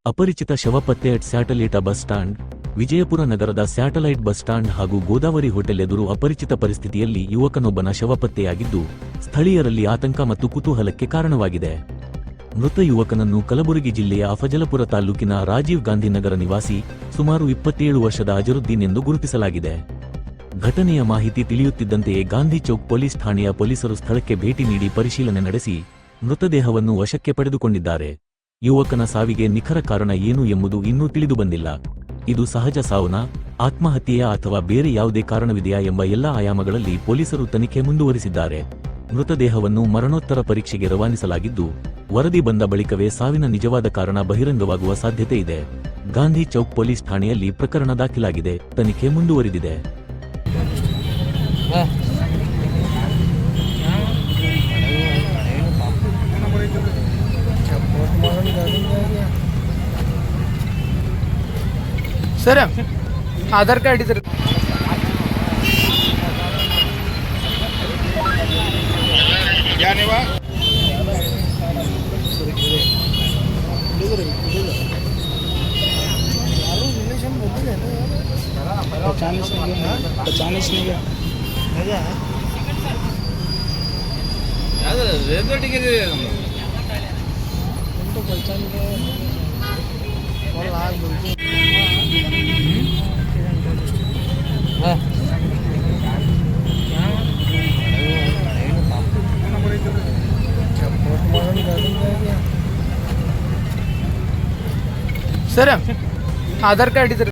ಅಪರಿಚಿತ ಶವ ಪತ್ತೆ at satellite bus stand. Vijayapura ನಗರದ ಸ್ಯಾಟಲೈಟ್ ಬಸ್ ಸ್ಟಾಂಡ್ ಹಾಗೂ ಗೋದಾವರಿ ಹೋಟೆಲ್ ಎದುರು ಅಪರಿಚಿತ ಪರಿಸ್ಥಿತಿಯಲ್ಲಿ ಯುವಕನೊಬ್ಬನ ಶವ ಪತ್ತೆಯಾಗಿದ್ದು ಸ್ಥಳೀಯರಲ್ಲಿ ಆತಂಕ ಮತ್ತು ಕುತೂಹಲಕ್ಕೆ ಕಾರಣವಾಗಿದೆ. ಮೃತ ಯುವಕನನ್ನು ಕಲಬುರಗಿ ಜಿಲ್ಲೆಯ ಅಫಜಲಪುರ ತಾಲೂಕಿನ ರಾಜೀವ್ ಗಾಂಧಿ ನಗರ ನಿವಾಸಿ ಸುಮಾರು 27 ವರ್ಷದ ಅಜರುದ್ದೀನ್ ಎಂದು ಗುರುತಿಸಲಾಗಿದೆ. ಘಟನೆಯ ಮಾಹಿತಿ ತಿಳಿಯುತ್ತಿದ್ದಂತೆಯೇ ಗಾಂಧಿ ಚೌಕ್ ಪೊಲೀಸ್ ಠಾಣೆಯ ಪೊಲೀಸರು ಸ್ಥಳಕ್ಕೆ ಭೇಟಿ ನೀಡಿ ಪರಿಶೀಲನೆ ನಡೆಸಿ ಮೃತದೇಹವನ್ನು ವಶಕ್ಕೆ ಪಡೆದುಕೊಂಡಿದ್ದಾರೆ. ಯುವಕನ ಸಾವಿಗೆ ನಿಖರ ಕಾರಣ ಏನು ಎಂಬುದು ಇನ್ನೂ ತಿಳಿದುಬಂದಿಲ್ಲ. ಇದು ಸಹಜ ಸಾವನಾ, ಆತ್ಮಹತ್ಯೆಯ ಅಥವಾ ಬೇರೆ ಯಾವುದೇ ಕಾರಣವಿದೆಯಾ ಎಂಬ ಎಲ್ಲಾ ಆಯಾಮಗಳಲ್ಲಿ ಪೊಲೀಸರು ತನಿಖೆ ಮುಂದುವರಿಸಿದ್ದಾರೆ. ಮೃತದೇಹವನ್ನು ಮರಣೋತ್ತರ ಪರೀಕ್ಷೆಗೆ ರವಾನಿಸಲಾಗಿದ್ದು ವರದಿ ಬಂದ ಬಳಿಕವೇ ಸಾವಿನ ನಿಜವಾದ ಕಾರಣ ಬಹಿರಂಗವಾಗುವ ಸಾಧ್ಯತೆ ಇದೆ. ಗಾಂಧಿ ಚೌಕ್ ಪೊಲೀಸ್ ಠಾಣೆಯಲ್ಲಿ ಪ್ರಕರಣ ದಾಖಲಾಗಿದೆ. ತನಿಖೆ ಮುಂದುವರಿದಿದೆ. सर आधार कार्ड इधर सर आधार कार्ड इधर